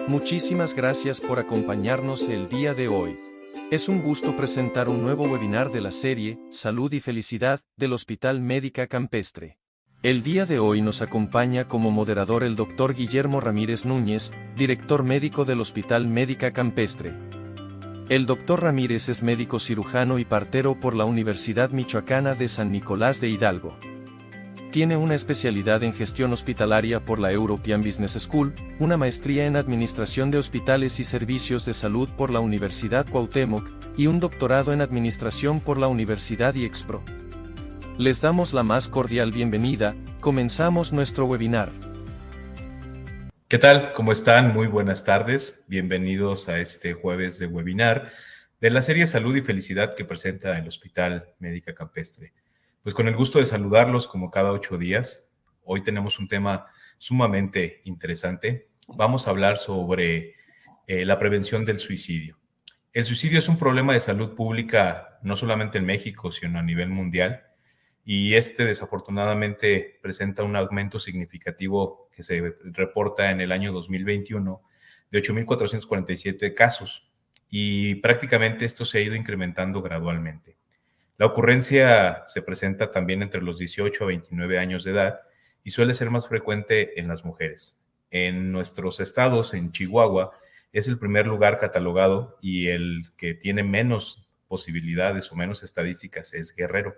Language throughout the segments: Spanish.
Muchísimas gracias por acompañarnos el día de hoy. Es un gusto presentar un nuevo webinar de la serie Salud y Felicidad del Hospital Médica Campestre. El día de hoy nos acompaña como moderador el Dr. Guillermo Ramírez Núñez, director médico del Hospital Médica Campestre. El Dr. Ramírez es médico cirujano y partero por la Universidad Michoacana de San Nicolás de Hidalgo. Tiene una especialidad en gestión hospitalaria por la European Business School, una maestría en administración de hospitales y servicios de salud por la Universidad Cuauhtémoc, y un doctorado en administración por la Universidad IEXPRO. Les damos la más cordial bienvenida. Comenzamos nuestro webinar. ¿Qué tal? ¿Cómo están? Muy buenas tardes. Bienvenidos a este jueves de webinar de la serie Salud y Felicidad que presenta el Hospital Médica Campestre. Pues con el gusto de saludarlos como cada 8 días. Hoy tenemos un tema sumamente interesante. Vamos a hablar sobre la prevención del suicidio. El suicidio es un problema de salud pública no solamente en México, sino a nivel mundial. Y desafortunadamente presenta un aumento significativo que se reporta en el año 2021 de 8,447 casos, y prácticamente esto se ha ido incrementando gradualmente. La ocurrencia se presenta también entre los 18 a 29 años de edad y suele ser más frecuente en las mujeres. En nuestros estados, en Chihuahua, es el primer lugar catalogado, y el que tiene menos posibilidades o menos estadísticas es Guerrero.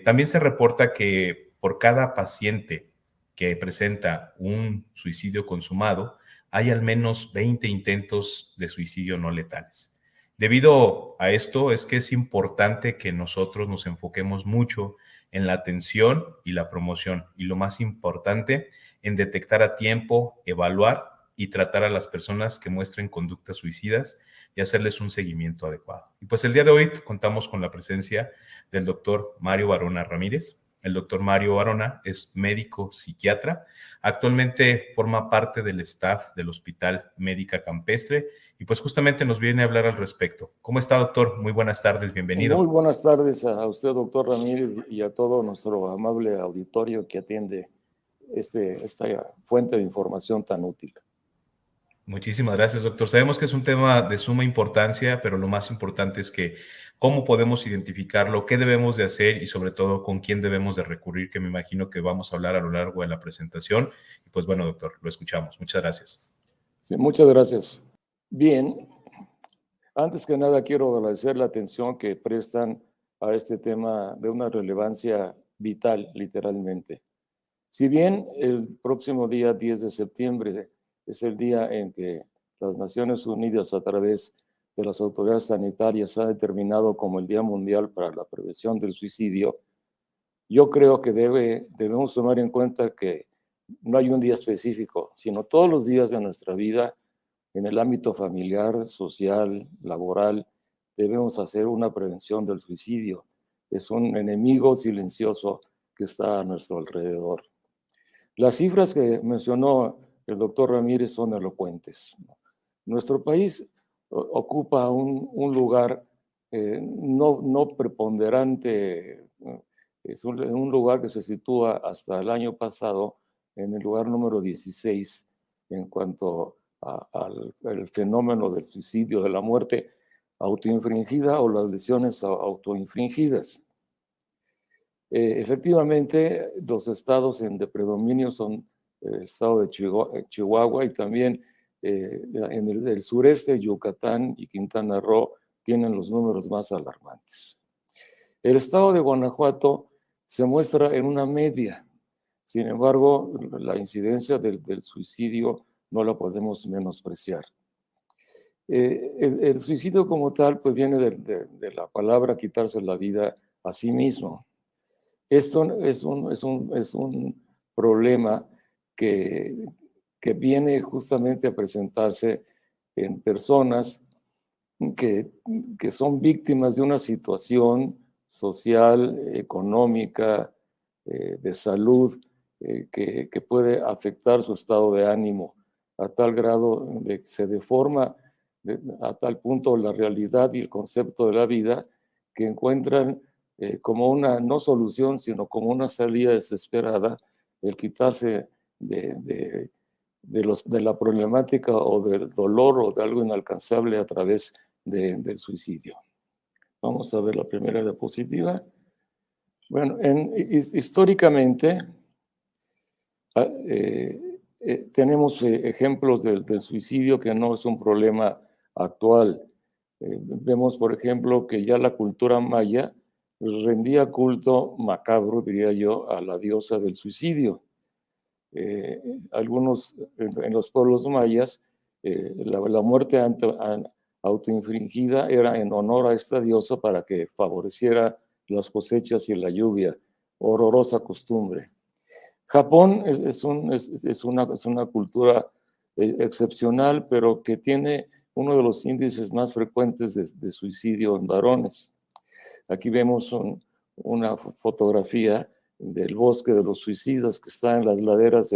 También se reporta que por cada paciente que presenta un suicidio consumado, hay al menos 20 intentos de suicidio no letales. Debido a esto es que es importante que nosotros nos enfoquemos mucho en la atención y la promoción, y lo más importante, en detectar a tiempo, evaluar y tratar a las personas que muestren conductas suicidas y hacerles un seguimiento adecuado. Y pues el día de hoy contamos con la presencia del doctor Mario Varona Ramírez. El doctor Mario Varona es médico psiquiatra. Actualmente forma parte del staff del Hospital Médica Campestre y pues justamente nos viene a hablar al respecto. ¿Cómo está, doctor? Muy buenas tardes, bienvenido. Muy buenas tardes a usted, doctor Ramírez, y a todo nuestro amable auditorio que atiende esta fuente de información tan útil. Muchísimas gracias, doctor. Sabemos que es un tema de suma importancia, pero lo más importante es que cómo podemos identificarlo, qué debemos de hacer y sobre todo con quién debemos de recurrir, que me imagino que vamos a hablar a lo largo de la presentación. Y pues bueno, doctor, lo escuchamos. Muchas gracias. Sí, muchas gracias. Bien, antes que nada quiero agradecer la atención que prestan a este tema de una relevancia vital, literalmente. Si bien el próximo día 10 de septiembre es el día en que las Naciones Unidas, a través de las autoridades sanitarias, ha determinado como el Día Mundial para la Prevención del Suicidio, yo creo que debemos tomar en cuenta que no hay un día específico, sino todos los días de nuestra vida, en el ámbito familiar, social, laboral, debemos hacer una prevención del suicidio. Es un enemigo silencioso que está a nuestro alrededor. Las cifras que mencionó el doctor Ramírez son elocuentes. Nuestro país ocupa un lugar no preponderante, es un lugar que se sitúa hasta el año pasado en el lugar número 16 en cuanto al fenómeno del suicidio, de la muerte autoinfringida o las lesiones autoinfringidas. Efectivamente, los estados de predominio son el estado de Chihuahua, y también en el sureste, Yucatán y Quintana Roo tienen los números más alarmantes. El estado de Guanajuato se muestra en una media. Sin embargo, la incidencia del suicidio no la podemos menospreciar. El suicidio como tal pues viene de la palabra quitarse la vida a sí mismo. Esto es un problema que viene justamente a presentarse en personas que son víctimas de una situación social, económica, de salud, que puede afectar su estado de ánimo a tal grado de que se deforma a tal punto la realidad y el concepto de la vida, que encuentran como una no solución, sino como una salida desesperada, el quitarse de de la problemática o del dolor o de algo inalcanzable a través del suicidio. Vamos a ver la primera diapositiva. Bueno, históricamente tenemos ejemplos del suicidio que no es un problema actual. Vemos, por ejemplo, que ya la cultura maya rendía culto macabro, diría yo, a la diosa del suicidio. Algunos en los pueblos mayas, la muerte autoinfligida era en honor a esta diosa para que favoreciera las cosechas y la lluvia. Horrorosa costumbre. Japón es una cultura excepcional, pero que tiene uno de los índices más frecuentes de suicidio en varones. Aquí vemos una fotografía del bosque de los suicidas que está en las laderas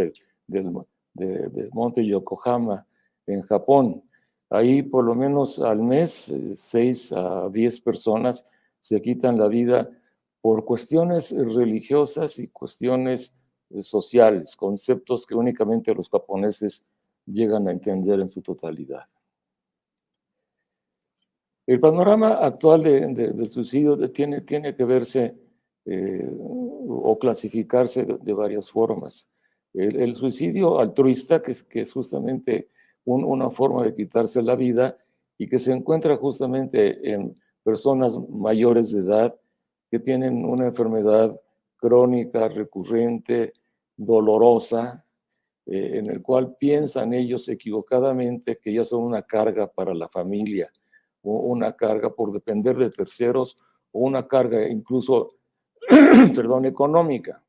del monte Yokohama, en Japón. Ahí por lo menos al mes 6 a 10 personas se quitan la vida por cuestiones religiosas y cuestiones sociales, conceptos que únicamente los japoneses llegan a entender en su totalidad. El panorama actual del suicidio tiene que verse o clasificarse de varias formas. El suicidio altruista, que es justamente una forma de quitarse la vida y que se encuentra justamente en personas mayores de edad que tienen una enfermedad crónica, recurrente, dolorosa, en el cual piensan ellos equivocadamente que ya son una carga para la familia, o una carga por depender de terceros, o una carga incluso, perdón, económica.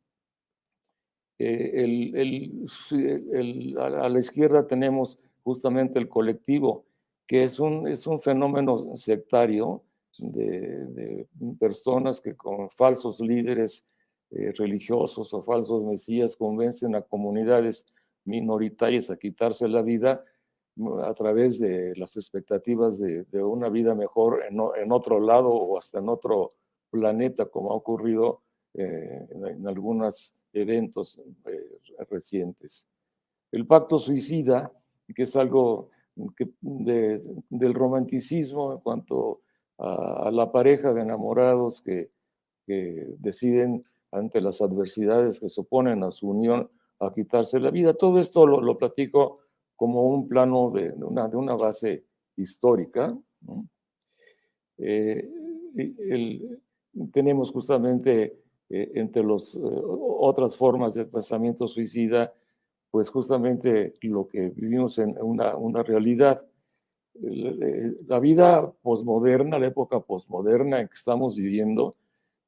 A la izquierda tenemos justamente el colectivo, que es un fenómeno sectario de personas que con falsos líderes religiosos o falsos mesías convencen a comunidades minoritarias a quitarse la vida a través de las expectativas de una vida mejor en otro lado o hasta en otro planeta, como ha ocurrido en algunos eventos recientes. El pacto suicida, que es algo del romanticismo en cuanto a la pareja de enamorados que deciden ante las adversidades que se oponen a su unión a quitarse la vida. Todo esto lo platico como un plano de una base histórica, ¿no? Tenemos justamente entre las otras formas de pensamiento suicida, pues justamente lo que vivimos en una realidad. La vida posmoderna, la época posmoderna en que estamos viviendo,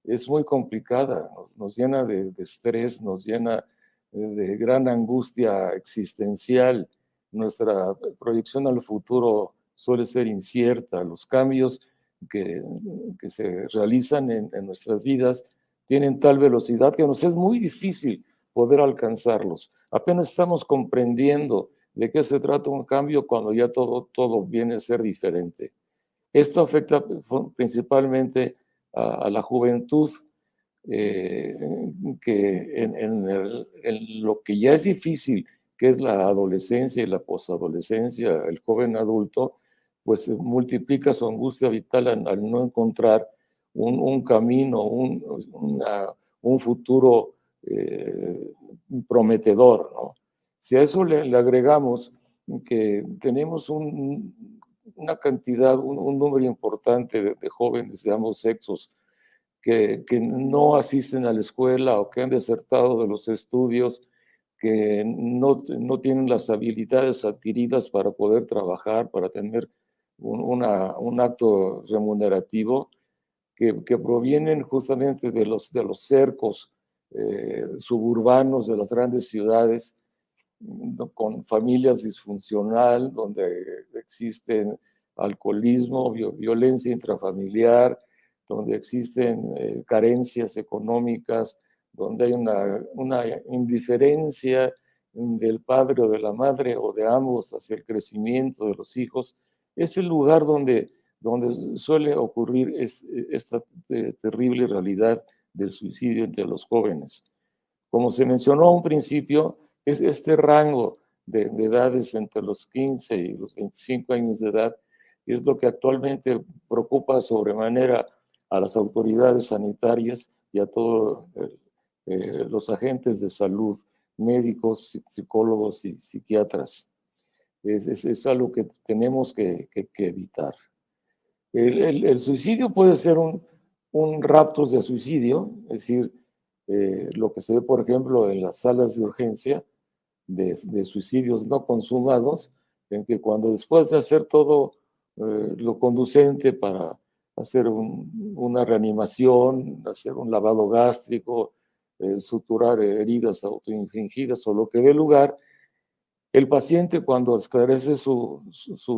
es muy complicada, nos llena de estrés, nos llena de gran angustia existencial. Nuestra proyección al futuro suele ser incierta. Los cambios que se realizan en nuestras vidas tienen tal velocidad que nos es muy difícil poder alcanzarlos. Apenas estamos comprendiendo de qué se trata un cambio cuando ya todo viene a ser diferente. Esto afecta principalmente a la juventud, que en lo que ya es difícil, que es la adolescencia y la posadolescencia, el joven adulto, pues multiplica su angustia vital al no encontrar un camino, un futuro prometedor, ¿no? Si a eso le agregamos que tenemos una cantidad, un número importante de jóvenes de ambos sexos que no asisten a la escuela o que han desertado de los estudios, que no tienen las habilidades adquiridas para poder trabajar, para tener un acto remunerativo, que provienen justamente de los cercos suburbanos de las grandes ciudades, con familias disfuncional, donde existen alcoholismo, violencia intrafamiliar, donde existen carencias económicas, donde hay una indiferencia del padre o de la madre o de ambos hacia el crecimiento de los hijos. Es el lugar donde suele ocurrir esta terrible realidad del suicidio entre los jóvenes. Como se mencionó a un principio, es este rango de edades entre los 15 y los 25 años de edad, y es lo que actualmente preocupa sobremanera a las autoridades sanitarias y a todos los agentes de salud, médicos, psicólogos y psiquiatras. Es algo que tenemos que evitar. El suicidio puede ser un raptus de suicidio, es decir, lo que se ve, por ejemplo, en las salas de urgencia de suicidios no consumados, en que cuando después de hacer todo lo conducente para hacer una reanimación, hacer un lavado gástrico, suturar heridas autoinfligidas o lo que dé lugar, el paciente, cuando esclarece su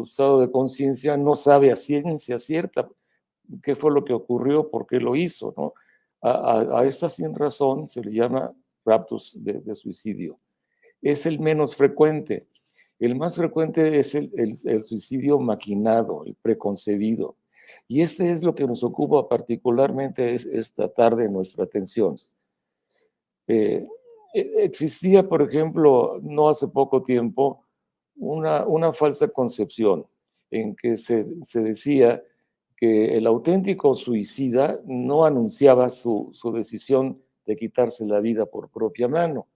estado de conciencia, no sabe a ciencia cierta qué fue lo que ocurrió, por qué lo hizo, ¿no? A esta sin razón se le llama raptus de suicidio. Es el menos frecuente. El más frecuente es el suicidio maquinado, el preconcebido. Y este es lo que nos ocupa particularmente esta tarde nuestra atención. Existía, por ejemplo, no hace poco tiempo, una falsa concepción en que se decía que el auténtico suicida no anunciaba su decisión de quitarse la vida por propia mano,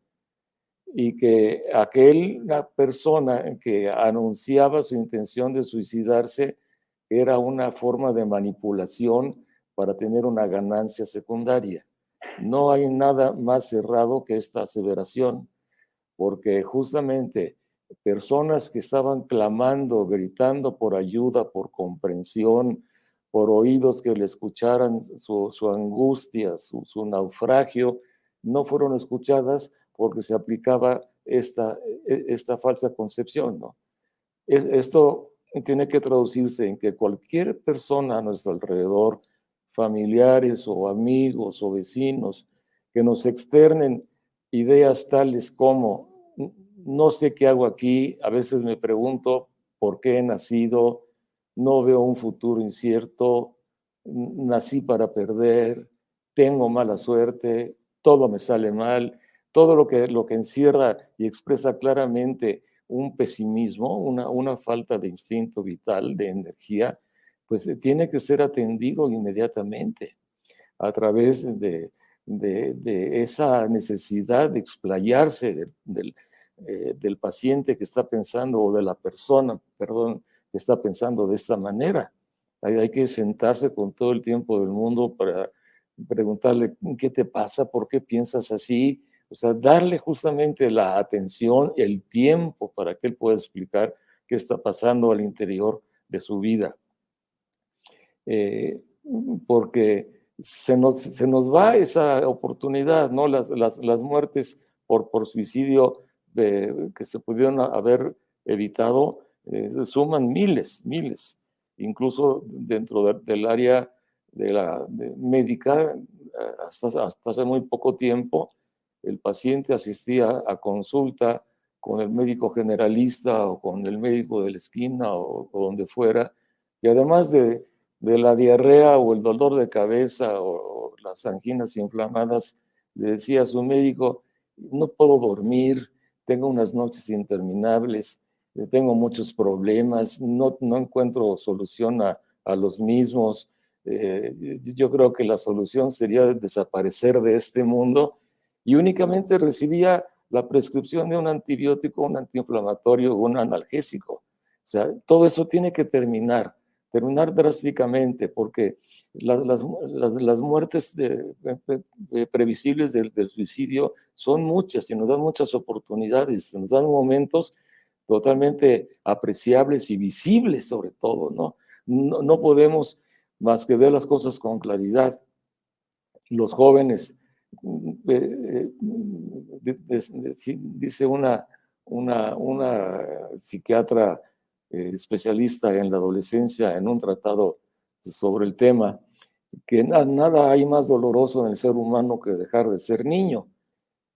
y que aquella persona que anunciaba su intención de suicidarse era una forma de manipulación para tener una ganancia secundaria. No hay nada más cerrado que esta aseveración, porque justamente personas que estaban clamando, gritando por ayuda, por comprensión, por oídos que le escucharan su angustia, su naufragio, no fueron escuchadas porque se aplicaba esta falsa concepción, ¿no? Esto tiene que traducirse en que cualquier persona a nuestro alrededor, familiares o amigos o vecinos, que nos externen ideas tales como: no sé qué hago aquí, a veces me pregunto por qué he nacido, no veo un futuro incierto, nací para perder, tengo mala suerte, todo me sale mal, todo lo que encierra y expresa claramente un pesimismo, una falta de instinto vital, de energía, pues tiene que ser atendido inmediatamente a través de esa necesidad de explayarse del paciente que está pensando, o de la persona, perdón, que está pensando de esta manera. Hay que sentarse con todo el tiempo del mundo para preguntarle: ¿qué te pasa? ¿Por qué piensas así? O sea, darle justamente la atención, el tiempo para que él pueda explicar qué está pasando al interior de su vida. Porque se nos va esa oportunidad, ¿no? Las muertes por suicidio que se pudieron haber evitado suman miles, incluso dentro del área médica. Hasta hace muy poco tiempo el paciente asistía a consulta con el médico generalista o con el médico de la esquina o donde fuera, y además de la diarrea o el dolor de cabeza o las anginas inflamadas, le decía a su médico: no puedo dormir, tengo unas noches interminables, tengo muchos problemas, no encuentro solución a los mismos. Yo creo que la solución sería desaparecer de este mundo, y únicamente recibía la prescripción de un antibiótico, un antiinflamatorio o un analgésico. O sea, todo eso tiene que terminar drásticamente, porque las muertes previsibles del suicidio son muchas y nos dan muchas oportunidades, nos dan momentos totalmente apreciables y visibles, sobre todo, ¿no? No podemos más que ver las cosas con claridad. Los jóvenes, dice una psiquiatra especialista en la adolescencia en un tratado sobre el tema, que nada hay más doloroso en el ser humano que dejar de ser niño.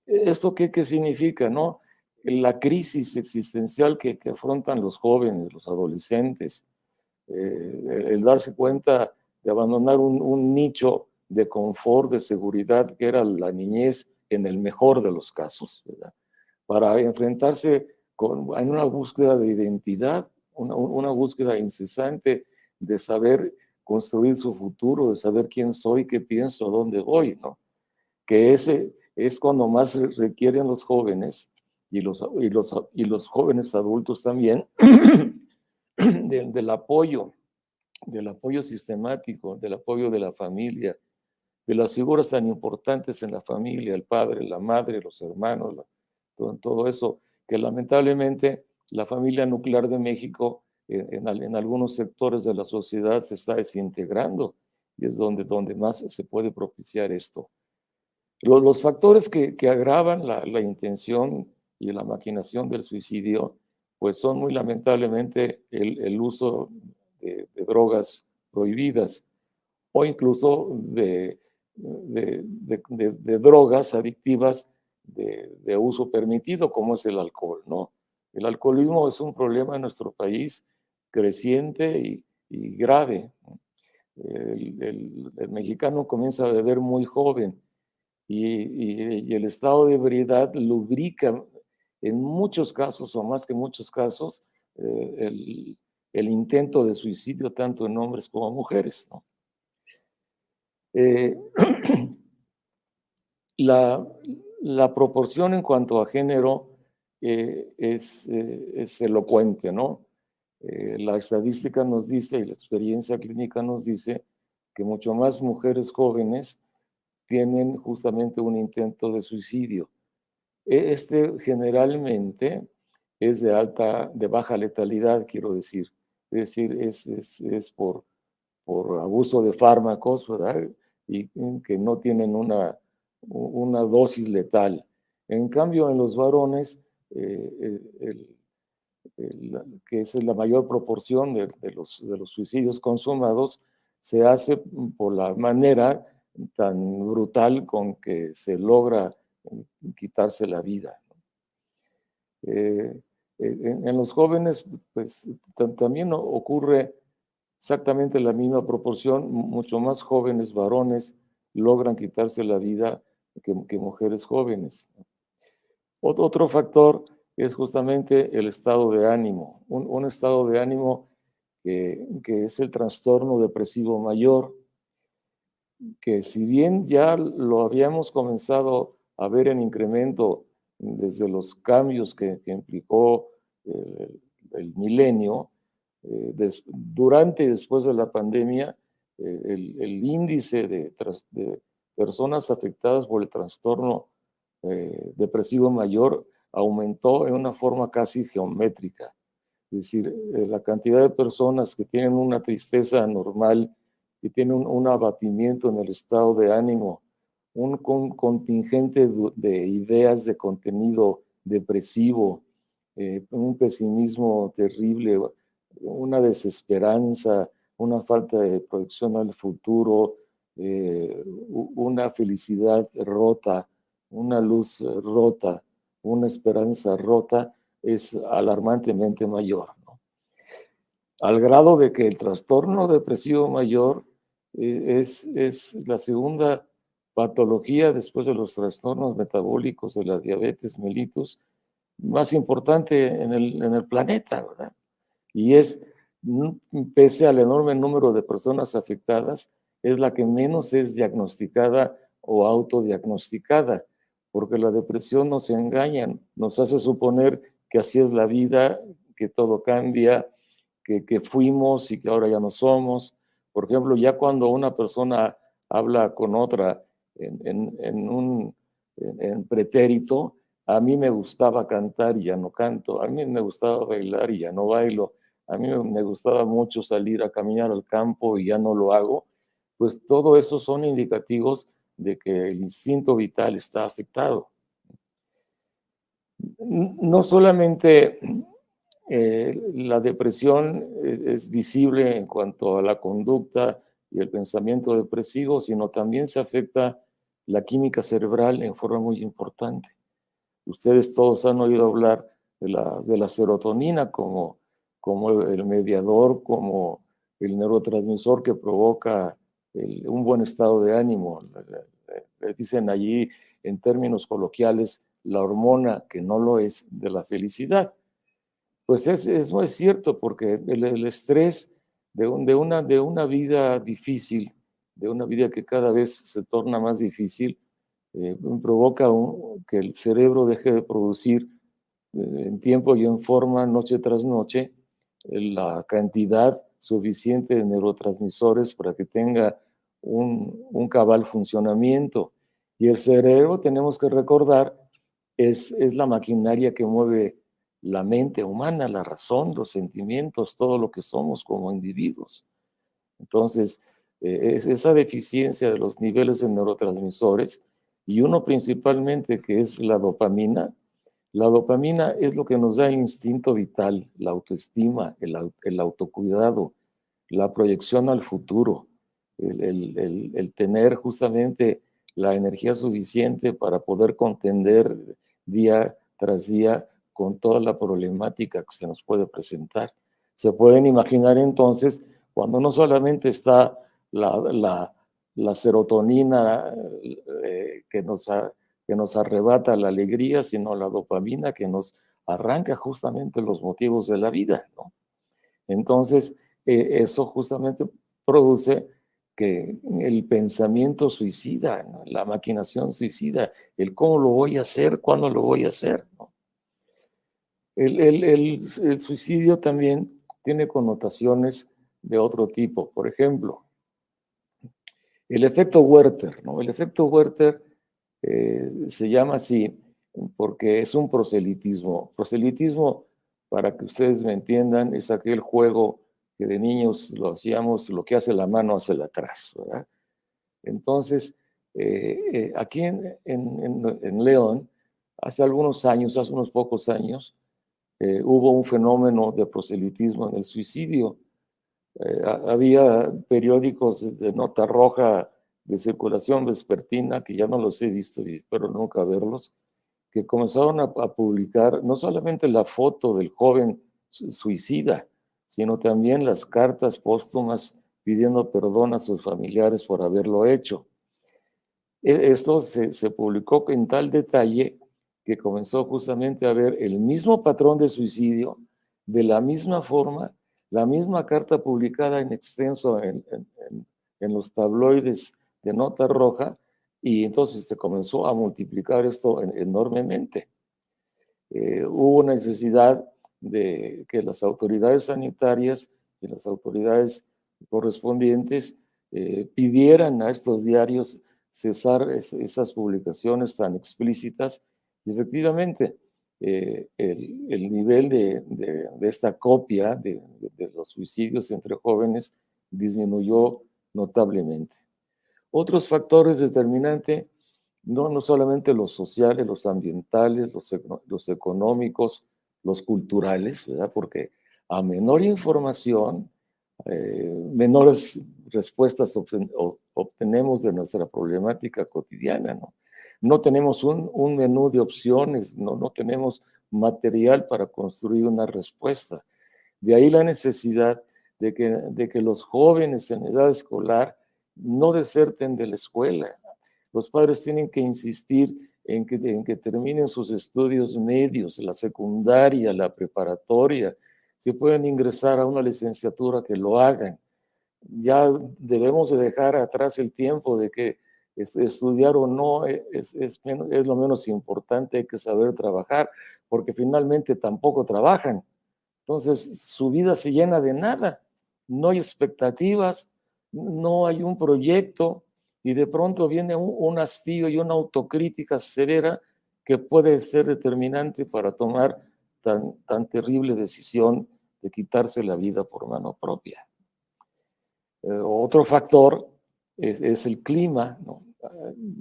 ¿Esto qué significa, no? La crisis existencial que afrontan los jóvenes, los adolescentes, el darse cuenta de abandonar un nicho de confort, de seguridad, que era la niñez en el mejor de los casos, ¿verdad? Para enfrentarse en una búsqueda de identidad, una búsqueda incesante de saber construir su futuro, de saber quién soy, qué pienso, a dónde voy, ¿no? Que ese es cuando más requieren los jóvenes y los jóvenes adultos también del apoyo sistemático, del apoyo de la familia, de las figuras tan importantes en la familia, el padre, la madre, los hermanos, todo eso, que lamentablemente la familia nuclear de México en algunos sectores de la sociedad se está desintegrando y es donde más se puede propiciar esto. Los factores que agravan la intención y la maquinación del suicidio, pues son muy lamentablemente el uso de drogas prohibidas o incluso de drogas adictivas de uso permitido, como es el alcohol, ¿no? El alcoholismo es un problema en nuestro país creciente y grave. El mexicano comienza a beber muy joven y el estado de ebriedad lubrica en muchos casos, o más que muchos casos, el intento de suicidio tanto en hombres como mujeres, ¿no? Eh, la proporción en cuanto a género es elocuente, ¿no? La estadística nos dice y la experiencia clínica nos dice que mucho más mujeres jóvenes tienen justamente un intento de suicidio. Este generalmente es de baja letalidad, quiero decir. Es decir, es por abuso de fármacos, ¿verdad? Y que no tienen una dosis letal. En cambio, en los varones, que es la mayor proporción de los suicidios consumados, se hace por la manera tan brutal con que se logra quitarse la vida. En los jóvenes, pues también ocurre exactamente la misma proporción, mucho más jóvenes varones logran quitarse la vida que mujeres jóvenes. Otro factor es justamente el estado de ánimo, un estado de ánimo que es el trastorno depresivo mayor, que si bien ya lo habíamos comenzado a ver en incremento desde los cambios que implicó el milenio, durante y después de la pandemia, el índice de personas afectadas por el trastorno depresivo mayor aumentó en una forma casi geométrica. Es decir, la cantidad de personas que tienen una tristeza anormal, que tienen un abatimiento en el estado de ánimo, un contingente de ideas de contenido depresivo, un pesimismo terrible, una desesperanza, una falta de proyección al futuro, una felicidad rota, una luz rota, una esperanza rota, es alarmantemente mayor, ¿no? Al grado de que el trastorno depresivo mayor es la segunda patología después de los trastornos metabólicos de la diabetes mellitus más importante en el planeta, ¿verdad? Y pese al enorme número de personas afectadas, es la que menos es diagnosticada o autodiagnosticada, porque la depresión nos engaña, nos hace suponer que así es la vida, que todo cambia, que fuimos y que ahora ya no somos. Por ejemplo, ya cuando una persona habla con otra en pretérito, a mí me gustaba cantar y ya no canto, a mí me gustaba bailar y ya no bailo, a mí me gustaba mucho salir a caminar al campo y ya no lo hago, pues todo eso son indicativos de que el instinto vital está afectado. No solamente la depresión es visible en cuanto a la conducta y el pensamiento depresivo, sino también se afecta la química cerebral en forma muy importante. Ustedes todos han oído hablar de la serotonina como el mediador, como el neurotransmisor que provoca un buen estado de ánimo. Le dicen allí, en términos coloquiales, la hormona que no lo es de la felicidad. Pues no es cierto, porque el estrés de una vida difícil, de una vida que cada vez se torna más difícil, provoca que el cerebro deje de producir en tiempo y en forma, noche tras noche, la cantidad suficiente de neurotransmisores para que tenga un cabal funcionamiento. Y el cerebro, tenemos que recordar, es la maquinaria que mueve la mente humana, la razón, los sentimientos, todo lo que somos como individuos. Entonces, es esa deficiencia de los niveles de neurotransmisores, y uno principalmente que es la dopamina. La dopamina es lo que nos da el instinto vital, la autoestima, el autocuidado, la proyección al futuro, el tener justamente la energía suficiente para poder contender día tras día con toda la problemática que se nos puede presentar. Se pueden imaginar entonces cuando no solamente está la serotonina que nos arrebata la alegría, sino la dopamina que nos arranca justamente los motivos de la vida, ¿no? Entonces, eso justamente produce que el pensamiento suicida, ¿no? La maquinación suicida, el cómo lo voy a hacer, cuándo lo voy a hacer, ¿no? El suicidio también tiene connotaciones de otro tipo. Por ejemplo, el efecto Werther, ¿no? El efecto Werther se llama así porque es un proselitismo. Proselitismo, para que ustedes me entiendan, es aquel juego que de niños lo hacíamos, lo que hace la mano hace la atrás, ¿verdad? Entonces, aquí en León, hace algunos años, hace unos pocos años, hubo un fenómeno de proselitismo en el suicidio. Había periódicos de nota roja de circulación vespertina, que ya no los he visto y espero nunca verlos, que comenzaron a publicar no solamente la foto del joven suicida, sino también las cartas póstumas pidiendo perdón a sus familiares por haberlo hecho. Esto se publicó en tal detalle que comenzó justamente a ver el mismo patrón de suicidio, de la misma forma, la misma carta publicada en extenso en los tabloides de nota roja, y entonces se comenzó a multiplicar esto enormemente. Hubo necesidad de que las autoridades sanitarias y las autoridades correspondientes pidieran a estos diarios cesar esas publicaciones tan explícitas, y efectivamente el nivel de esta copia de los suicidios entre jóvenes disminuyó notablemente. Otros factores determinantes, no solamente los sociales, los ambientales, los económicos, los culturales, ¿verdad? Porque a menor información, menores respuestas obtenemos de nuestra problemática cotidiana, ¿no? No tenemos un menú de opciones, no tenemos material para construir una respuesta. De ahí la necesidad de que los jóvenes en edad escolar no deserten de la escuela. Los padres tienen que insistir en que terminen sus estudios medios, la secundaria, la preparatoria. Si pueden ingresar a una licenciatura, que lo hagan. Ya debemos de dejar atrás el tiempo de que estudiar o no es lo menos importante, hay que saber trabajar, porque finalmente tampoco trabajan. Entonces su vida se llena de nada, no hay expectativas, no hay un proyecto, y de pronto viene un hastío y una autocrítica severa que puede ser determinante para tomar tan terrible decisión de quitarse la vida por mano propia. Otro factor es el clima, ¿no?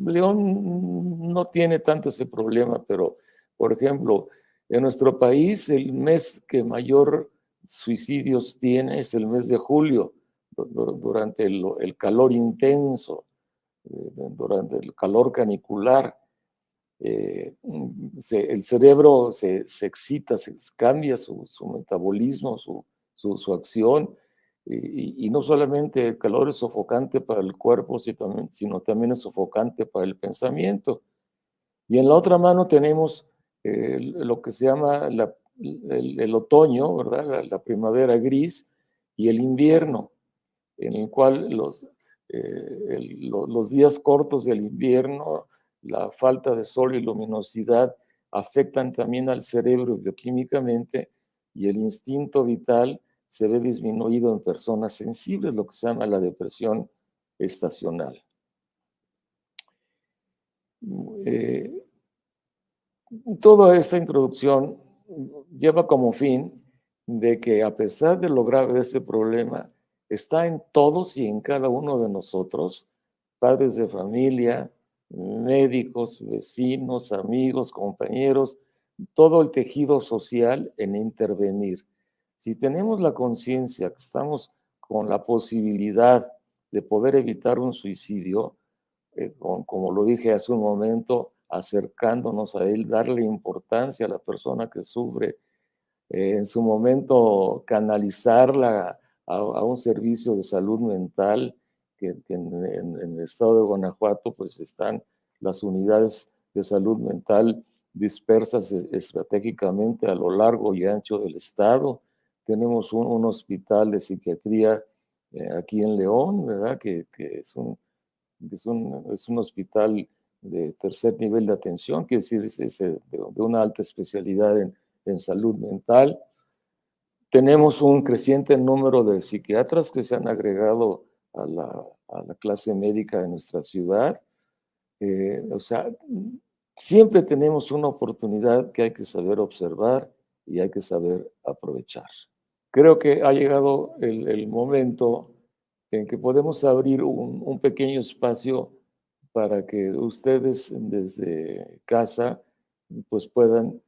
León no tiene tanto ese problema, pero, por ejemplo, en nuestro país el mes que mayor suicidios tiene es el mes de julio, durante el calor intenso, durante el calor canicular. El cerebro se excita, cambia su metabolismo, su acción, y no solamente el calor es sofocante para el cuerpo, sino también es sofocante para el pensamiento. Y en la otra mano tenemos lo que se llama el otoño, ¿verdad? La primavera gris y el invierno, en el cual los días cortos del invierno, la falta de sol y luminosidad afectan también al cerebro bioquímicamente y el instinto vital se ve disminuido en personas sensibles, lo que se llama la depresión estacional. Toda esta introducción lleva como fin de que a pesar de lo grave de este problema, está en todos y en cada uno de nosotros, padres de familia, médicos, vecinos, amigos, compañeros, todo el tejido social en intervenir. Si tenemos la conciencia que estamos con la posibilidad de poder evitar un suicidio, como lo dije hace un momento, acercándonos a él, darle importancia a la persona que sufre, en su momento canalizarla a un servicio de salud mental, que en el estado de Guanajuato pues están las unidades de salud mental dispersas estratégicamente a lo largo y ancho del estado. Tenemos un hospital de psiquiatría aquí en León, ¿verdad? Que es un hospital de tercer nivel de atención, quiere decir, es de una alta especialidad en salud mental. Tenemos un creciente número de psiquiatras que se han agregado a la clase médica de nuestra ciudad. O sea, siempre tenemos una oportunidad que hay que saber observar y hay que saber aprovechar. Creo que ha llegado el momento en que podemos abrir un pequeño espacio para que ustedes desde casa pues puedan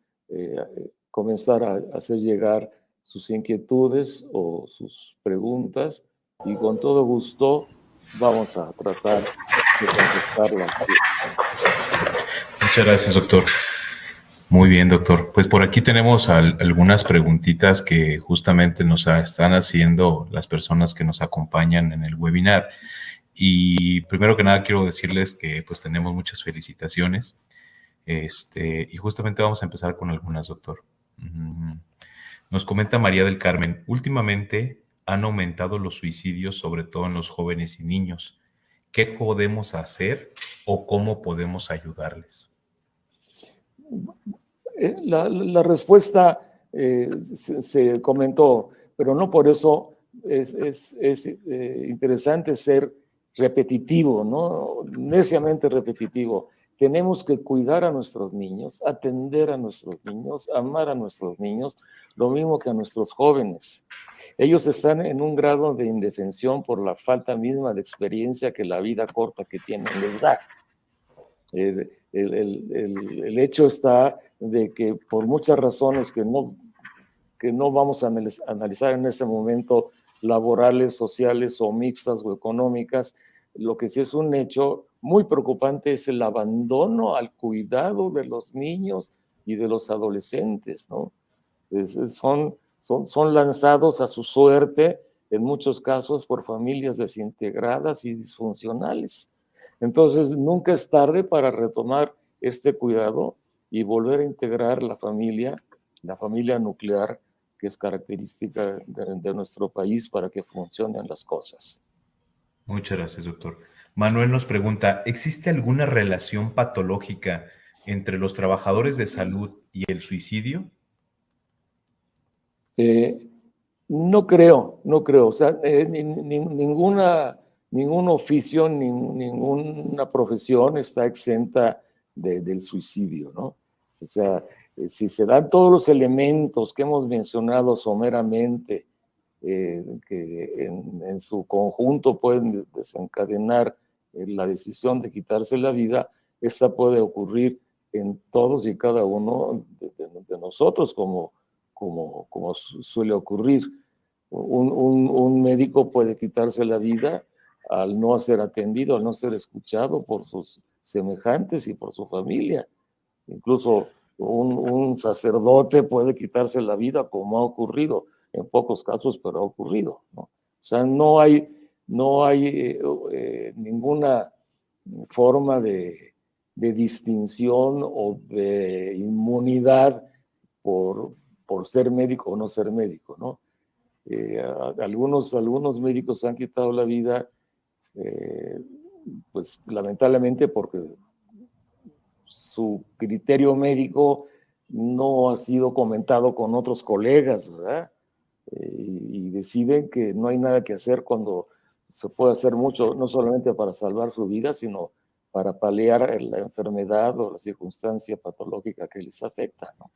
comenzar a hacer llegar sus inquietudes o sus preguntas y con todo gusto vamos a tratar de contestarlas. Muchas gracias, doctor. Muy bien, doctor. Pues por aquí tenemos algunas preguntitas que justamente nos están haciendo las personas que nos acompañan en el webinar. Y primero que nada quiero decirles que pues tenemos muchas felicitaciones. Y justamente vamos a empezar con algunas, doctor. Nos comenta María del Carmen, últimamente han aumentado los suicidios, sobre todo en los jóvenes y niños. ¿Qué podemos hacer o cómo podemos ayudarles? La respuesta se comentó, pero no por eso es interesante ser repetitivo, ¿no? Neciamente repetitivo. Tenemos que cuidar a nuestros niños, atender a nuestros niños, amar a nuestros niños, lo mismo que a nuestros jóvenes. Ellos están en un grado de indefensión por la falta misma de experiencia que la vida corta que tienen les da. El hecho está de que por muchas razones que no vamos a analizar en ese momento, laborales, sociales o mixtas o económicas, lo que sí es un hecho muy preocupante es el abandono al cuidado de los niños y de los adolescentes, ¿no? Son lanzados a su suerte, en muchos casos, por familias desintegradas y disfuncionales. Entonces, nunca es tarde para retomar este cuidado y volver a integrar la familia nuclear, que es característica de nuestro país para que funcionen las cosas. Muchas gracias, doctor. Manuel nos pregunta, ¿existe alguna relación patológica entre los trabajadores de salud y el suicidio? No creo. O sea, ningún oficio, ninguna profesión está exenta del suicidio, ¿no? O sea, si se dan todos los elementos que hemos mencionado someramente, que en su conjunto pueden desencadenar la decisión de quitarse la vida, esta puede ocurrir en todos y cada uno de nosotros, como suele ocurrir. Un médico puede quitarse la vida al no ser atendido, al no ser escuchado por sus semejantes y por su familia. Incluso un sacerdote puede quitarse la vida, como ha ocurrido en pocos casos, pero ha ocurrido, ¿no? O sea, no hay ninguna forma de distinción o de inmunidad por por ser médico o no ser médico, ¿no? Algunos médicos han quitado la vida, pues lamentablemente porque su criterio médico no ha sido comentado con otros colegas, ¿verdad? Y deciden que no hay nada que hacer cuando se puede hacer mucho, no solamente para salvar su vida, sino para paliar la enfermedad o la circunstancia patológica que les afecta, ¿no?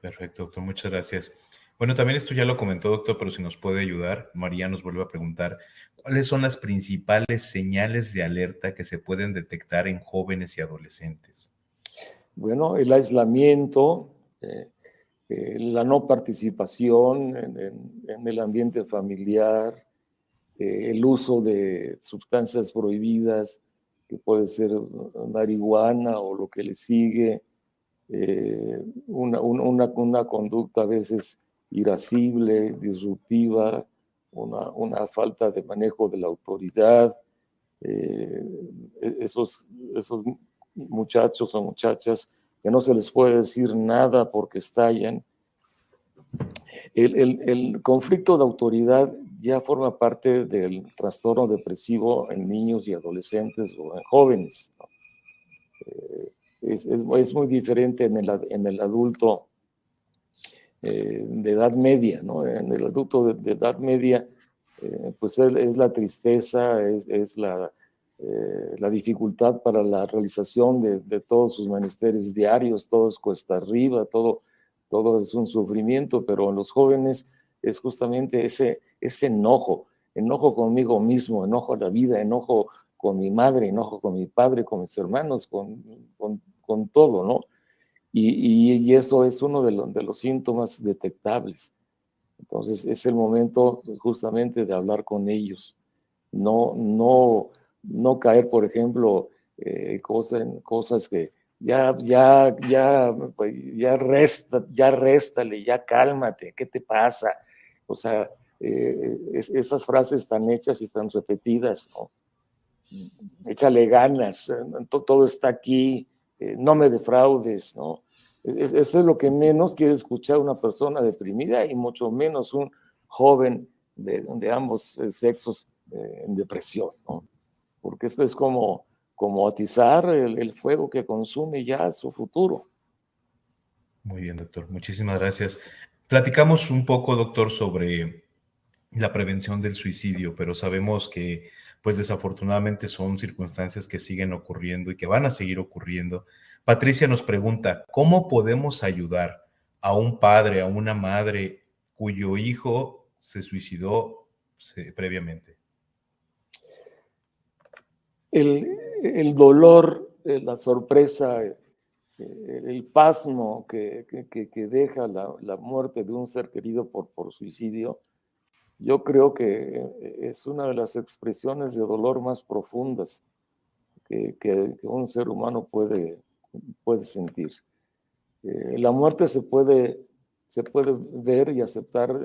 Perfecto, doctor, muchas gracias. Bueno, también esto ya lo comentó, doctor, pero si nos puede ayudar, María nos vuelve a preguntar, ¿cuáles son las principales señales de alerta que se pueden detectar en jóvenes y adolescentes? Bueno, el aislamiento, la no participación en el ambiente familiar, el uso de sustancias prohibidas, que puede ser marihuana o lo que le sigue, una conducta a veces irascible, disruptiva, una falta de manejo de la autoridad. Esos muchachos o muchachas que no se les puede decir nada porque estallan. El conflicto de autoridad ya forma parte del trastorno depresivo en niños y adolescentes o en jóvenes, ¿no? Es muy diferente en el adulto de edad media, ¿no? En el adulto de edad media, pues es la tristeza, es la dificultad para la realización de todos sus menesteres diarios, todo es cuesta arriba, todo es un sufrimiento, pero en los jóvenes es justamente ese enojo conmigo mismo, enojo a la vida, enojo con mi madre, enojo con mi padre, con mis hermanos, con todo, ¿no? Y eso es uno de los síntomas detectables. Entonces es el momento justamente de hablar con ellos. No caer, por ejemplo, cosas que ya réstale, ya cálmate, ¿qué te pasa? O sea, esas frases tan hechas y tan repetidas, ¿no? Échale ganas, todo está aquí, no me defraudes, ¿no? Eso es lo que menos quiere escuchar una persona deprimida y mucho menos un joven de ambos sexos en depresión, ¿no? Porque esto es como atizar el fuego que consume ya su futuro. Muy bien, doctor. Muchísimas gracias. Platicamos un poco, doctor, sobre la prevención del suicidio, pero sabemos que, pues desafortunadamente son circunstancias que siguen ocurriendo y que van a seguir ocurriendo. Patricia nos pregunta, ¿cómo podemos ayudar a un padre, a una madre cuyo hijo se suicidó previamente? El dolor, la sorpresa, el pasmo que deja la muerte de un ser querido por suicidio, yo creo que es una de las expresiones de dolor más profundas que un ser humano puede sentir. La muerte se puede ver y aceptar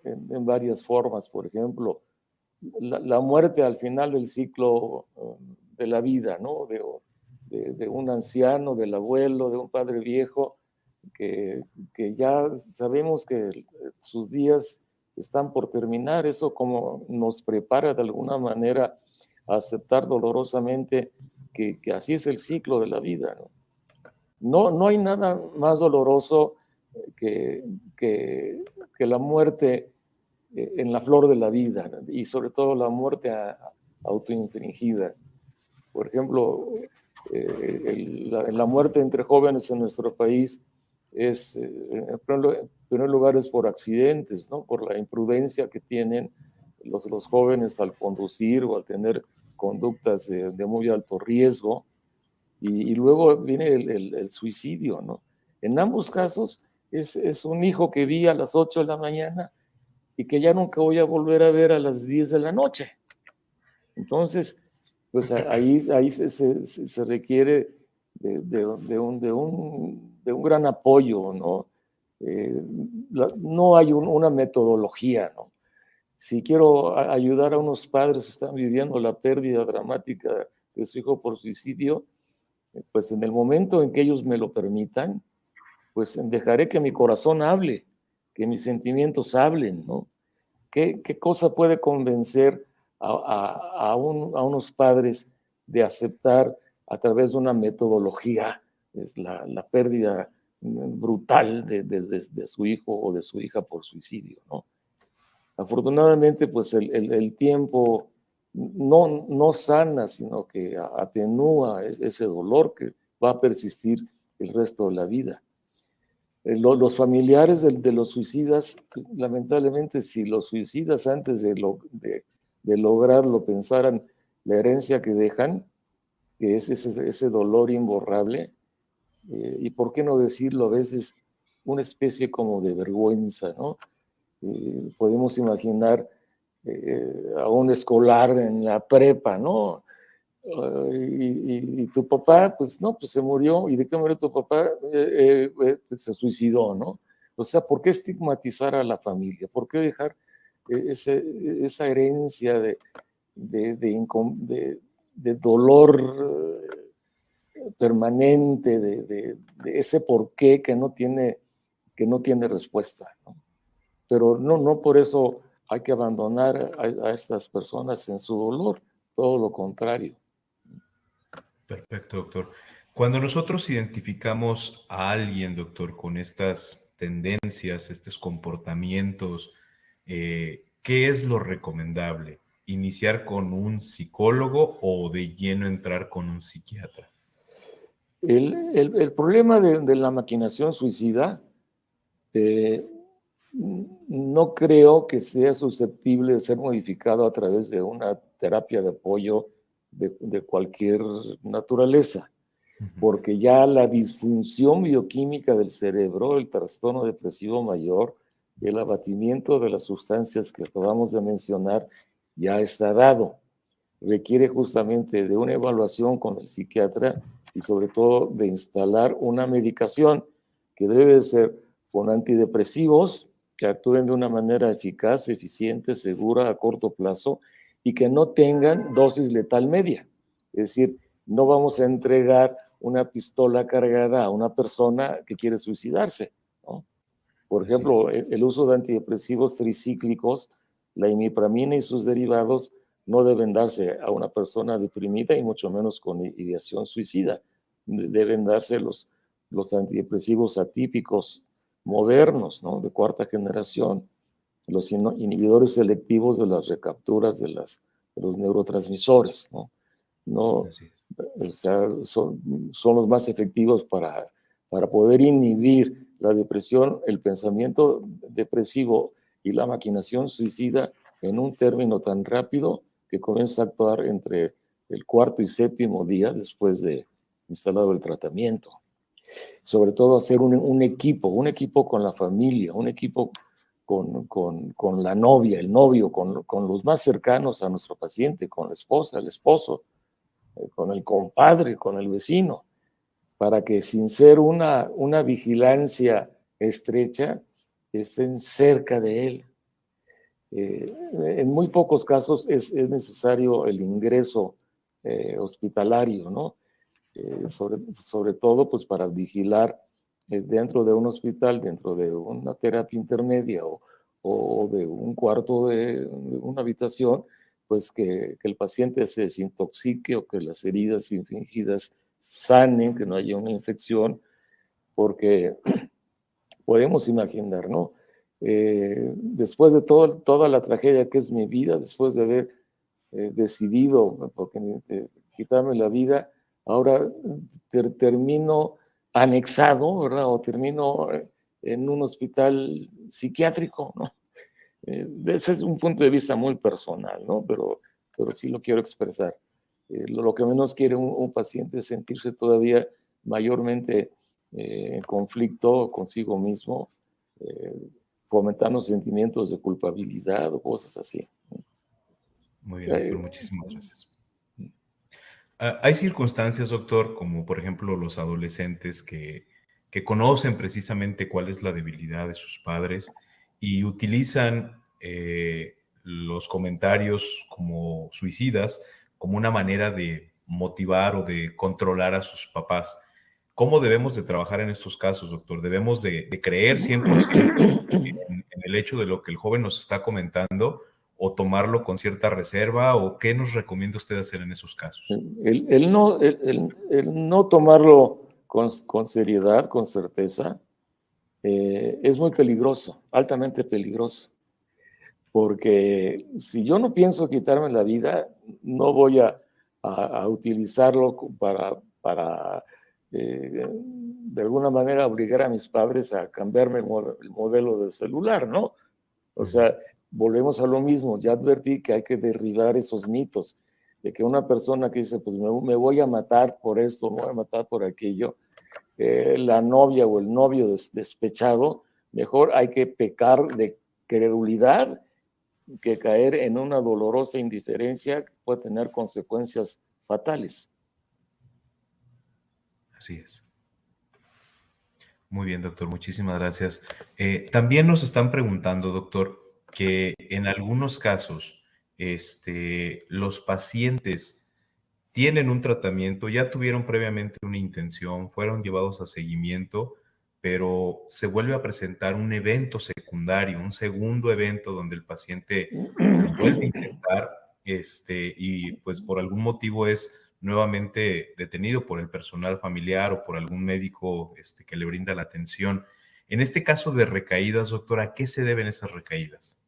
en varias formas. Por ejemplo, la muerte al final del ciclo de la vida, ¿no? De un anciano, del abuelo, de un padre viejo, que ya sabemos que sus días están por terminar. Eso como nos prepara de alguna manera a aceptar dolorosamente que así es el ciclo de la vida, ¿no? No hay nada más doloroso que, que la muerte en la flor de la vida, ¿no? Y sobre todo la muerte autoinfringida. Por ejemplo, la muerte entre jóvenes en nuestro país es, en primer lugar, es por accidentes, ¿no? Por la imprudencia que tienen los jóvenes al conducir o al tener conductas de muy alto riesgo. Y luego viene el suicidio, ¿no? En ambos casos es un hijo que vi a las 8 de la mañana y que ya nunca voy a volver a ver a las 10 de la noche. Entonces, pues ahí se requiere de un gran apoyo, ¿no? No hay una metodología, ¿no? Si quiero ayudar a unos padres que están viviendo la pérdida dramática de su hijo por suicidio, pues en el momento en que ellos me lo permitan, pues dejaré que mi corazón hable, que mis sentimientos hablen, ¿no? ¿Qué cosa puede convencer a unos padres de aceptar a través de una metodología es la pérdida brutal de su hijo o de su hija por suicidio, ¿no? Afortunadamente, pues el tiempo no sana, sino que atenúa ese dolor que va a persistir el resto de la vida. Los familiares de los suicidas, pues, lamentablemente, si los suicidas antes de lograrlo pensaran la herencia que dejan, que es ese dolor imborrable, y por qué no decirlo a veces, una especie como de vergüenza, ¿no? Podemos imaginar a un escolar en la prepa, ¿no? Y tu papá, pues no, pues se murió. ¿Y de qué murió tu papá? Pues se suicidó, ¿no? O sea, ¿por qué estigmatizar a la familia? ¿Por qué dejar esa herencia de dolor permanente, de ese porqué que no tiene respuesta, ¿no? Pero no por eso hay que abandonar a estas personas en su dolor, todo lo contrario. Perfecto, doctor. Cuando nosotros identificamos a alguien, doctor, con estas tendencias, estos comportamientos, ¿qué es lo recomendable? ¿Iniciar con un psicólogo o de lleno entrar con un psiquiatra? El problema de la maquinación suicida, no creo que sea susceptible de ser modificado a través de una terapia de apoyo de cualquier naturaleza, porque ya la disfunción bioquímica del cerebro, el trastorno depresivo mayor, el abatimiento de las sustancias que acabamos de mencionar, ya está dado. Requiere justamente de una evaluación con el psiquiatra y sobre todo de instalar una medicación que debe ser con antidepresivos que actúen de una manera eficaz, eficiente, segura, a corto plazo y que no tengan dosis letal media. Es decir, no vamos a entregar una pistola cargada a una persona que quiere suicidarse, ¿no? Por ejemplo, el uso de antidepresivos tricíclicos, la imipramina y sus derivados, no deben darse a una persona deprimida y mucho menos con ideación suicida. Deben darse los antidepresivos atípicos modernos, ¿no? De cuarta generación, los inhibidores selectivos de las recapturas de los neurotransmisores, ¿no? No, o sea, son los más efectivos para poder inhibir la depresión, el pensamiento depresivo y la maquinación suicida en un término tan rápido que comienza a actuar entre el cuarto y séptimo día después de instalado el tratamiento. Sobre todo hacer un equipo con la familia, un equipo con la novia, el novio, con los más cercanos a nuestro paciente, con la esposa, el esposo, con el compadre, con el vecino, para que sin ser una vigilancia estrecha, estén cerca de él. En muy pocos casos es necesario el ingreso hospitalario, ¿no? Sobre todo pues para vigilar dentro de un hospital, dentro de una terapia intermedia o de un cuarto de una habitación, pues que el paciente se desintoxique o que las heridas infligidas sanen, que no haya una infección, porque podemos imaginar, ¿no? Después de toda la tragedia que es mi vida, después de haber decidido quitarme la vida, ahora termino anexado, ¿verdad? O termino en un hospital psiquiátrico, ¿no? Ese es un punto de vista muy personal, ¿no? Pero sí lo quiero expresar. Lo que menos quiere un paciente es sentirse todavía mayormente en conflicto consigo mismo, fomentando sentimientos de culpabilidad o cosas así. Muy bien, doctor, muchísimas gracias. Hay circunstancias, doctor, como por ejemplo los adolescentes que conocen precisamente cuál es la debilidad de sus padres y utilizan los comentarios como suicidas como una manera de motivar o de controlar a sus papás. ¿Cómo debemos de trabajar en estos casos, doctor? ¿Debemos de creer 100% en el hecho de lo que el joven nos está comentando o tomarlo con cierta reserva? ¿O qué nos recomienda usted hacer en esos casos? El no tomarlo con seriedad, con certeza, es muy peligroso, altamente peligroso. Porque si yo no pienso quitarme la vida, no voy a utilizarlo para de alguna manera obligar a mis padres a cambiarme el modelo de celular, ¿no? O sea, volvemos a lo mismo. Ya advertí que hay que derribar esos mitos de que una persona que dice, pues me voy a matar por esto, me voy a matar por aquello, la novia o el novio despechado, mejor hay que pecar de credulidad que caer en una dolorosa indiferencia que puede tener consecuencias fatales. Así es. Muy bien, doctor, muchísimas gracias. También nos están preguntando, doctor, que en algunos casos los pacientes tienen un tratamiento, ya tuvieron previamente una intención, fueron llevados a seguimiento, pero se vuelve a presentar un evento secundario, un segundo evento donde el paciente lo vuelve a intentar, y pues por algún motivo es nuevamente detenido por el personal familiar o por algún médico que le brinda la atención. En este caso de recaídas, doctora, ¿a qué se deben esas recaídas?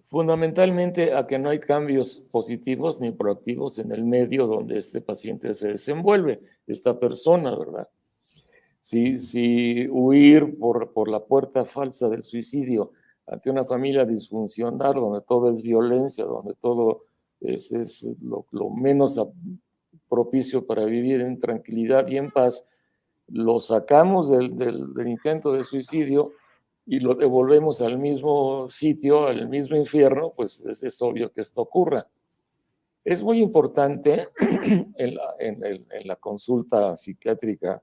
Fundamentalmente a que no hay cambios positivos ni proactivos en el medio donde este paciente se desenvuelve, esta persona, ¿verdad? Si huir por la puerta falsa del suicidio ante una familia disfuncional, donde todo es violencia, donde todo es lo menos propicio para vivir en tranquilidad y en paz, lo sacamos del intento de suicidio y lo devolvemos al mismo sitio, al mismo infierno, pues es obvio que esto ocurra. Es muy importante en la consulta psiquiátrica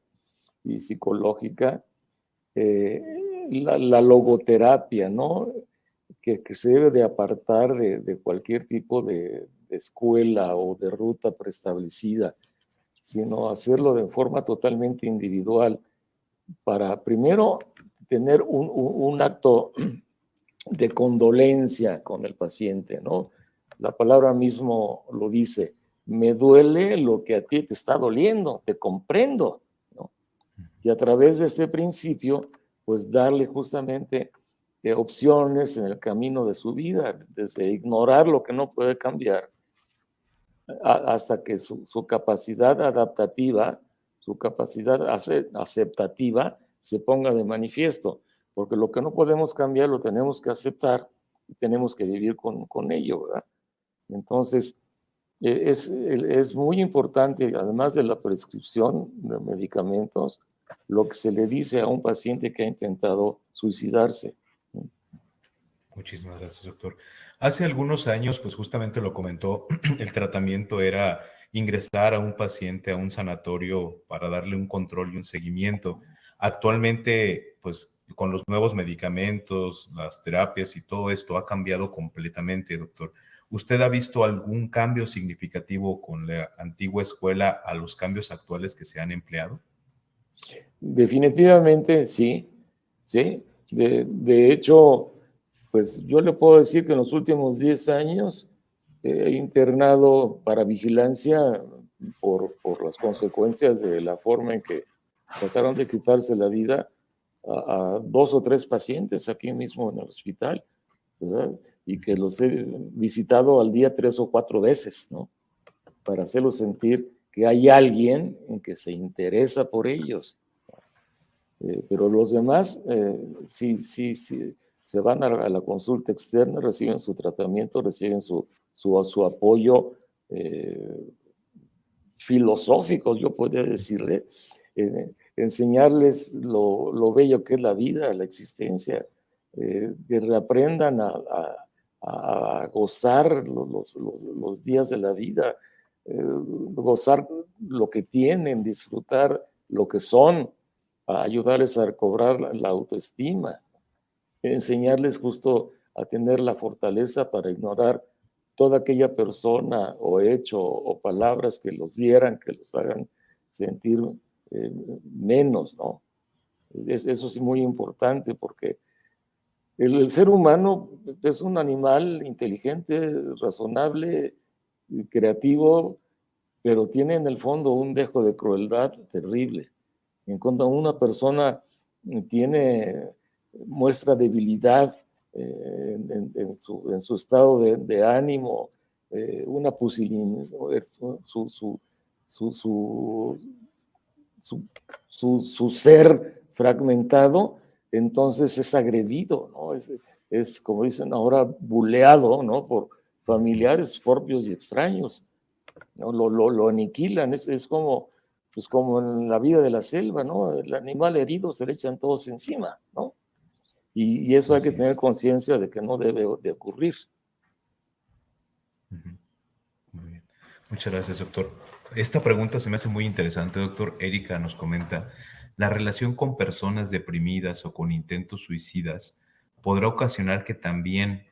y psicológica, la logoterapia, ¿no? Que se debe de apartar de cualquier tipo de escuela o de ruta preestablecida, sino hacerlo de forma totalmente individual para primero tener un acto de condolencia con el paciente, ¿no? La palabra mismo lo dice, me duele lo que a ti te está doliendo, te comprendo, ¿no? Y a través de este principio, pues darle justamente opciones en el camino de su vida, desde ignorar lo que no puede cambiar, hasta que su capacidad adaptativa, su capacidad aceptativa se ponga de manifiesto, porque lo que no podemos cambiar lo tenemos que aceptar y tenemos que vivir con ello, ¿verdad? Entonces, es muy importante, además de la prescripción de medicamentos, lo que se le dice a un paciente que ha intentado suicidarse. Muchísimas gracias, doctor. Hace algunos años, pues justamente lo comentó, el tratamiento era ingresar a un paciente a un sanatorio para darle un control y un seguimiento. Actualmente, pues con los nuevos medicamentos, las terapias y todo esto ha cambiado completamente, doctor. ¿Usted ha visto algún cambio significativo con la antigua escuela a los cambios actuales que se han empleado? Definitivamente sí, sí. De hecho, pues yo le puedo decir que en los últimos 10 años he internado para vigilancia por las consecuencias de la forma en que trataron de quitarse la vida a 2 o 3 pacientes aquí mismo en el hospital, ¿verdad? Y que los he visitado al día 3 o 4 veces, ¿no? Para hacerlos sentir que hay alguien en que se interesa por ellos. Pero los demás sí se van a la consulta externa, reciben su tratamiento, reciben su apoyo filosófico, yo podría decirle, enseñarles lo bello que es la vida, la existencia, que reaprendan a gozar los días de la vida, gozar lo que tienen, disfrutar lo que son, a ayudarles a recobrar la autoestima, enseñarles justo a tener la fortaleza para ignorar toda aquella persona o hecho o palabras que los hieran, que los hagan sentir menos, ¿no? Eso es muy importante porque el ser humano es un animal inteligente, razonable, creativo, pero tiene en el fondo un dejo de crueldad terrible. En cuanto una persona muestra debilidad en su estado de ánimo, una pusilanimidad, su ser fragmentado, entonces es agredido, ¿no? Es como dicen ahora, buleado, ¿no? Por familiares propios y extraños, ¿no? Lo aniquilan, es pues como en la vida de la selva, ¿no? El animal herido se le echan todos encima, ¿no? Y eso hay que tener conciencia de que no debe de ocurrir. Muy bien. Muchas gracias, doctor. Esta pregunta se me hace muy interesante, doctor. Erika nos comenta, ¿la relación con personas deprimidas o con intentos suicidas podrá ocasionar que también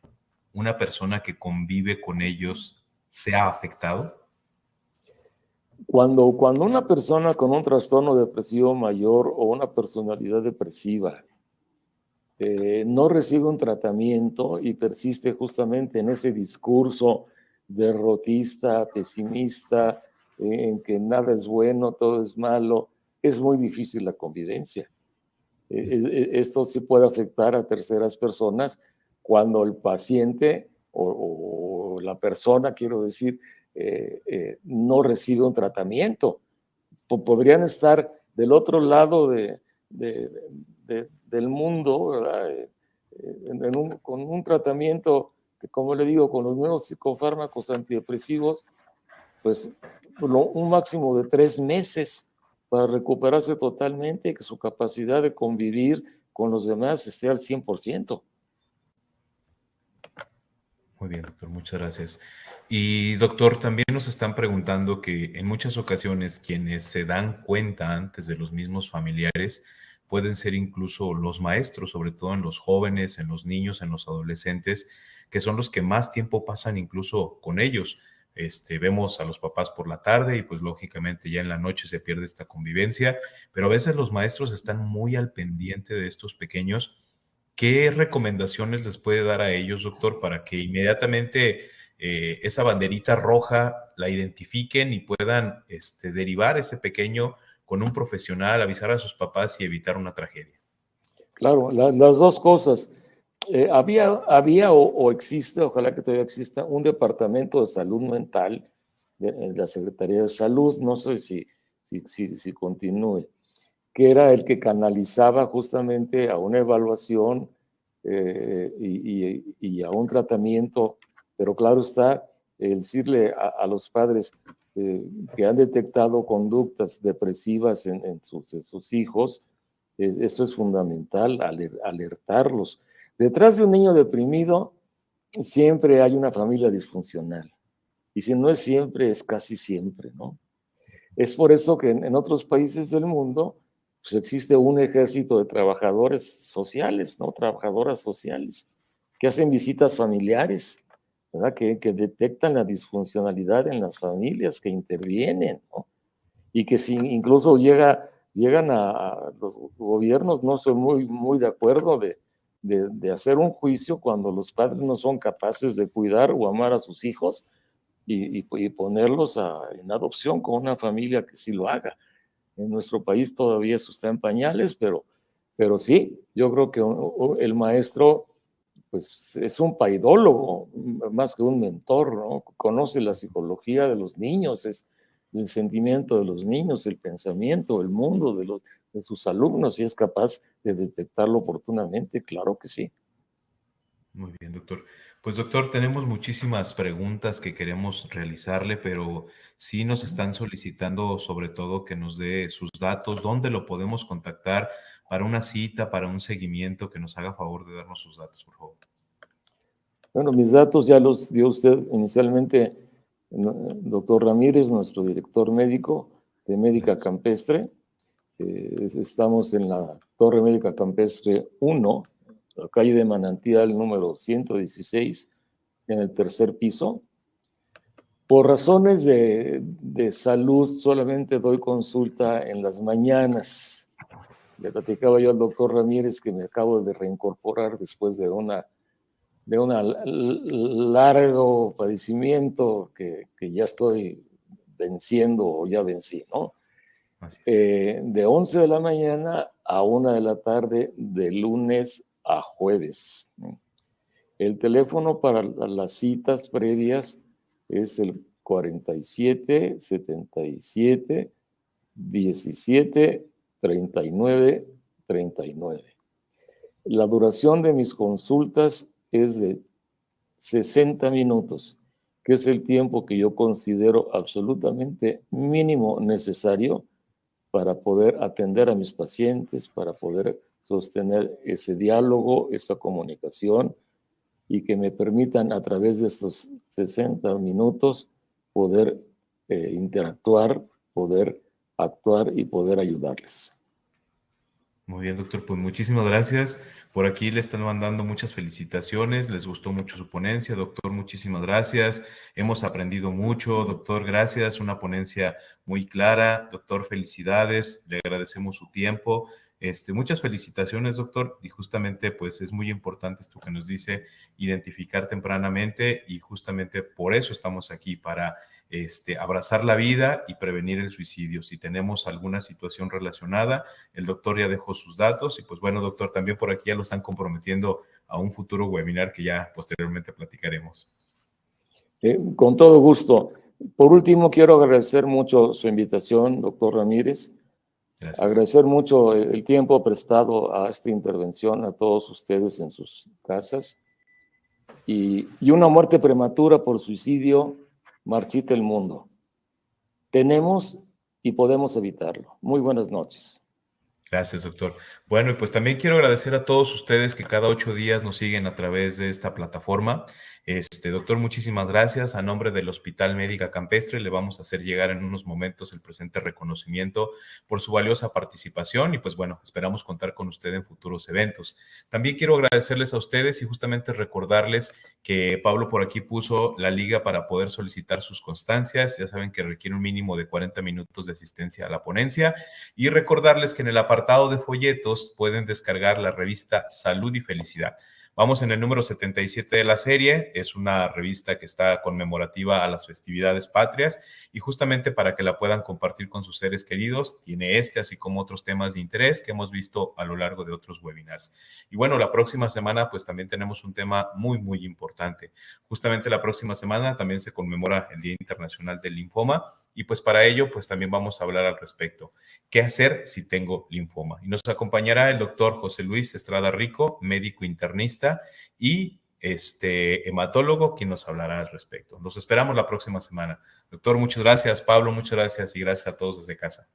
una persona que convive con ellos sea afectado? Cuando una persona con un trastorno depresivo mayor o una personalidad depresiva no recibe un tratamiento y persiste justamente en ese discurso derrotista, pesimista, en que nada es bueno, todo es malo, es muy difícil la convivencia. Esto sí puede afectar a terceras personas cuando el paciente o la persona, quiero decir, no recibe un tratamiento. Podrían estar del otro lado del mundo, ¿verdad? Con un tratamiento que, como le digo, con los nuevos psicofármacos antidepresivos, pues un máximo de 3 meses para recuperarse totalmente y que su capacidad de convivir con los demás esté al 100%. Muy bien, doctor, muchas gracias. Y doctor, también nos están preguntando que en muchas ocasiones quienes se dan cuenta antes de los mismos familiares pueden ser incluso los maestros, sobre todo en los jóvenes, en los niños, en los adolescentes, que son los que más tiempo pasan incluso con ellos. Vemos a los papás por la tarde y pues lógicamente ya en la noche se pierde esta convivencia, pero a veces los maestros están muy al pendiente de estos pequeños. ¿Qué recomendaciones les puede dar a ellos, doctor, para que inmediatamente esa banderita roja la identifiquen y puedan derivar ese pequeño con un profesional, avisar a sus papás y evitar una tragedia? Claro, las dos cosas. Había o existe, ojalá que todavía exista, un departamento de salud mental en la Secretaría de Salud, no sé si continúe, que era el que canalizaba justamente a una evaluación y a un tratamiento, pero claro está, el decirle a los padres que han detectado conductas depresivas en sus hijos, eso es fundamental, alertarlos. Detrás de un niño deprimido siempre hay una familia disfuncional, y si no es siempre, es casi siempre, ¿no? Es por eso que en otros países del mundo pues existe un ejército de trabajadores sociales, ¿no? Trabajadoras sociales, que hacen visitas familiares, ¿verdad? Que detectan la disfuncionalidad en las familias, que intervienen, ¿no? Y que si incluso llegan a los gobiernos, no estoy muy de acuerdo de hacer un juicio cuando los padres no son capaces de cuidar o amar a sus hijos y ponerlos en adopción con una familia que sí lo haga. En nuestro país todavía eso está en pañales, pero sí, yo creo que el maestro pues es un paidólogo más que un mentor, ¿no? Conoce la psicología de los niños, es el sentimiento de los niños, el pensamiento, el mundo de sus alumnos y es capaz de detectarlo oportunamente, claro que sí. Muy bien, doctor. Pues doctor, tenemos muchísimas preguntas que queremos realizarle, pero sí nos están solicitando sobre todo que nos dé sus datos, dónde lo podemos contactar para una cita, para un seguimiento, que nos haga favor de darnos sus datos, por favor. Bueno, mis datos ya los dio usted inicialmente, doctor Ramírez, nuestro director médico de Médica Gracias. Campestre. Estamos en la Torre Médica Campestre 1, la calle de Manantial número 116, en el tercer piso. Por razones de salud, solamente doy consulta en las mañanas. Le platicaba yo al doctor Ramírez que me acabo de reincorporar después de un largo padecimiento que ya estoy venciendo o ya vencí, ¿no? Así es. De 11 de la mañana a 1 de la tarde, de lunes a jueves. El teléfono para las citas previas es el 47 77 17 39 39. La duración de mis consultas es de 60 minutos, que es el tiempo que yo considero absolutamente mínimo necesario para poder atender a mis pacientes, para poder sostener ese diálogo, esa comunicación, y que me permitan a través de estos 60 minutos poder interactuar, poder actuar y poder ayudarles. Muy bien, doctor, pues muchísimas gracias. Por aquí le están mandando muchas felicitaciones, les gustó mucho su ponencia, doctor, muchísimas gracias. Hemos aprendido mucho, doctor, gracias, una ponencia muy clara. Doctor, felicidades, le agradecemos su tiempo. Muchas felicitaciones, doctor, y justamente pues es muy importante esto que nos dice, identificar tempranamente, y justamente por eso estamos aquí, para abrazar la vida y prevenir el suicidio. Si tenemos alguna situación relacionada, el doctor ya dejó sus datos, y pues bueno, doctor, también por aquí ya lo están comprometiendo a un futuro webinar que ya posteriormente platicaremos. Con todo gusto. Por último, quiero agradecer mucho su invitación, doctor Ramírez. Gracias. Agradecer mucho el tiempo prestado a esta intervención, a todos ustedes en sus casas. Y una muerte prematura por suicidio marchita el mundo. Tenemos y podemos evitarlo. Muy buenas noches. Gracias, doctor. Bueno, y pues también quiero agradecer a todos ustedes que cada 8 días nos siguen a través de esta plataforma. Doctor, muchísimas gracias. A nombre del Hospital Médica Campestre le vamos a hacer llegar en unos momentos el presente reconocimiento por su valiosa participación, y pues bueno, esperamos contar con usted en futuros eventos. También quiero agradecerles a ustedes y justamente recordarles que Pablo por aquí puso la liga para poder solicitar sus constancias. Ya saben que requiere un mínimo de 40 minutos de asistencia a la ponencia, y recordarles que en el apartado de folletos pueden descargar la revista Salud y Felicidad. Vamos en el número 77 de la serie. Es una revista que está conmemorativa a las festividades patrias, y justamente para que la puedan compartir con sus seres queridos, tiene así como otros temas de interés que hemos visto a lo largo de otros webinars. Y bueno, la próxima semana pues también tenemos un tema muy, muy importante. Justamente la próxima semana también se conmemora el Día Internacional del Linfoma, y pues para ello pues también vamos a hablar al respecto. ¿Qué hacer si tengo linfoma? Y nos acompañará el doctor José Luis Estrada Rico, médico internista y hematólogo, quien nos hablará al respecto. Los esperamos la próxima semana. Doctor, muchas gracias. Pablo, muchas gracias, y gracias a todos desde casa.